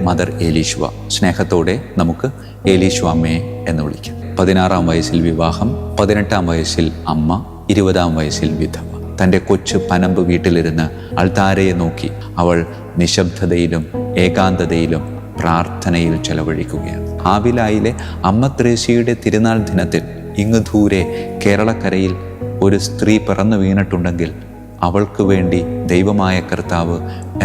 Mother Elishwa. സ്നേഹത്തോടെ നമുക്ക് ഏലീശ്വ അമ്മയെ എന്ന് വിളിക്കാം. 16-ാം വയസ്സിൽ വിവാഹം, 18-ാം വയസ്സിൽ അമ്മ, 20-ാം വയസ്സിൽ വിധവ. തൻ്റെ കൊച്ചു പനമ്പ് വീട്ടിലിരുന്ന് അൾത്താരയെ നോക്കി അവൾ നിശബ്ദതയിലും ഏകാന്തതയിലും പ്രാർത്ഥനയിൽ ചെലവഴിക്കുകയാണ്. ആവിലായിലെ അമ്മ ത്രേസ്യയുടെ തിരുനാൾ ദിനത്തിൽ ഇങ്ങ് ദൂരെ കേരളക്കരയിൽ ഒരു സ്ത്രീ പിറന്നു വീണിട്ടുണ്ടെങ്കിൽ അവൾക്ക് വേണ്ടി ദൈവമായ കർത്താവ്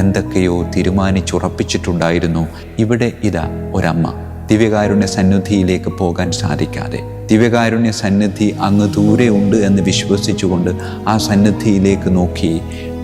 എന്തൊക്കെയോ തീരുമാനിച്ചുറപ്പിച്ചിട്ടുണ്ടായിരുന്നു. ഇവിടെ ഇതാ ഒരമ്മ ദിവ്യകാരുണ്യ സന്നിധിയിലേക്ക് പോകാൻ സാധിക്കാതെ, ദിവ്യകാരുണ്യ സന്നിധി അങ്ങ് ദൂരെ ഉണ്ട് എന്ന് വിശ്വസിച്ചുകൊണ്ട് ആ സന്നിധിയിലേക്ക് നോക്കി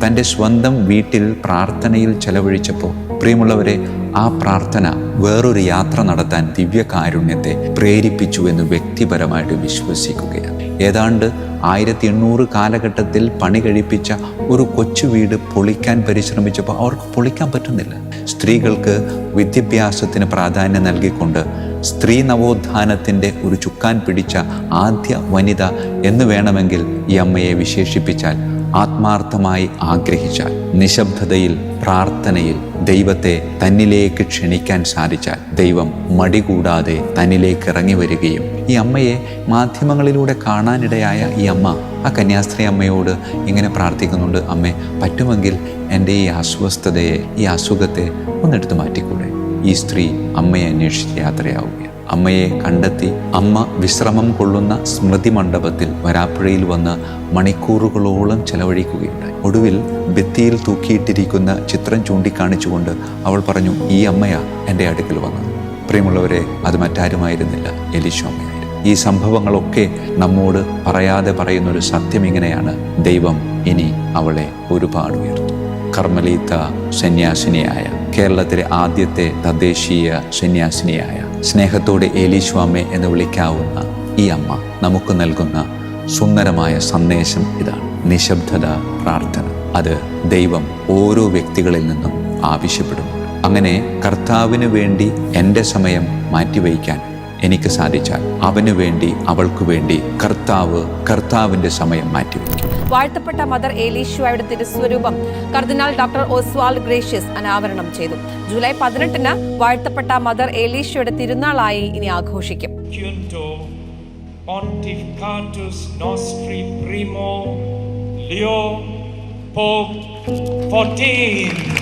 തൻ്റെ സ്വന്തം വീട്ടിൽ പ്രാർത്ഥനയിൽ ചെലവഴിച്ചപ്പോൾ, പ്രിയമുള്ളവരെ, ആ പ്രാർത്ഥന വേറൊരു യാത്ര നടത്താൻ ദിവ്യകാരുണ്യത്തെ പ്രേരിപ്പിച്ചു എന്ന് വ്യക്തിപരമായിട്ട് വിശ്വസിക്കുകയാണ്. ഏതാണ്ട് 1800 കാലഘട്ടത്തിൽ പണി കഴിപ്പിച്ച ഒരു കൊച്ചു വീട് പൊളിക്കാൻ പരിശ്രമിച്ചപ്പോൾ അവർക്ക് പൊളിക്കാൻ പറ്റുന്നില്ല. സ്ത്രീകൾക്ക് വിദ്യാഭ്യാസത്തിന് പ്രാധാന്യം നൽകിക്കൊണ്ട് സ്ത്രീ നവോത്ഥാനത്തിൻ്റെ ഒരു ചുക്കാൻ പിടിച്ച ആദ്യ വനിത എന്ന് വേണമെങ്കിൽ ഈ അമ്മയെ വിശേഷിപ്പിച്ചാൽ, ആത്മാർത്ഥമായി ആഗ്രഹിച്ചാൽ, നിശബ്ദതയിൽ പ്രാർത്ഥനയിൽ ദൈവത്തെ തന്നിലേക്ക് ക്ഷണിക്കാൻ സാധിച്ചാൽ ദൈവം മടികൂടാതെ തന്നിലേക്ക് ഇറങ്ങി വരികയും, ഈ അമ്മയെ മാധ്യമങ്ങളിലൂടെ കാണാനിടയായ ഈ അമ്മ ആ കന്യാസ്ത്രീ അമ്മയോട് ഇങ്ങനെ പ്രാർത്ഥിക്കുന്നുണ്ട്: അമ്മേ, പറ്റുമെങ്കിൽ എൻ്റെ ഈ അസ്വസ്ഥതയെ, ഈ അസുഖത്തെ ഒന്നെടുത്ത് മാറ്റിക്കൂടെ? ഈ സ്ത്രീ അമ്മയെ അന്വേഷിച്ച് യാത്രയാവുകയാണ്. അമ്മയെ കണ്ടെത്തി അമ്മ വിശ്രമം കൊള്ളുന്ന സ്മൃതി മണ്ഡപത്തിൽ വരാപ്പുഴയിൽ വന്ന് മണിക്കൂറുകളോളം ചെലവഴിക്കുകയുണ്ടായി. ഒടുവിൽ ഭിത്തിയിൽ തൂക്കിയിട്ടിരിക്കുന്ന ചിത്രം ചൂണ്ടിക്കാണിച്ചുകൊണ്ട് അവൾ പറഞ്ഞു: ഈ അമ്മയാ എൻ്റെ അടുക്കൽ വന്നത്. പ്രിയമുള്ളവരെ, അത് മറ്റാരുമായിരുന്നില്ല, എലീശ്വ അമ്മയായിരുന്നു. ഈ സംഭവങ്ങളൊക്കെ നമ്മോട് പറയാതെ പറയുന്നൊരു സത്യം ഇങ്ങനെയാണ്: ദൈവം ഇനി അവളെ ഒരുപാട് ഉയർത്തും. കർമ്മലീത്ത സന്യാസിനിയായ, കേരളത്തിലെ ആദ്യത്തെ തദ്ദേശീയ സന്യാസിനിയായ, സ്നേഹത്തോടെ ഏലീശ്വാമേ എന്ന് വിളിക്കാവുന്ന ഈ അമ്മ നമുക്ക് നൽകുന്ന സുന്ദരമായ സന്ദേശം ഇതാണ്: നിശബ്ദത, പ്രാർത്ഥന. അത് ദൈവം ഓരോ വ്യക്തികളിൽ നിന്നും ആവശ്യപ്പെടുന്നു. അങ്ങനെ കർത്താവിന് വേണ്ടി എൻ്റെ സമയം മാറ്റിവയ്ക്കാൻ എനിക്ക് സാധിച്ചാൽ അവന് വേണ്ടി, അവൾക്ക് വേണ്ടി കർത്താവിൻ്റെ സമയം മാറ്റിവയ്ക്കും. വാഴ്ത്തപ്പെട്ട മദർ ഏലീശ്വയുടെ തിരുസ്വരൂപം കർദിനാൾ ഡോക്ടർ ഓസ്വാൾഡ് ഗ്രേഷ്യസ് അനാവരണം ചെയ്തു. ജൂലൈ 18-ന് വാഴ്ത്തപ്പെട്ട മദർ ഏലീശ്വയുടെ തിരുനാളായി ഇനി ആഘോഷിക്കും. Pontificatus Nostri Primo Leo Pope 14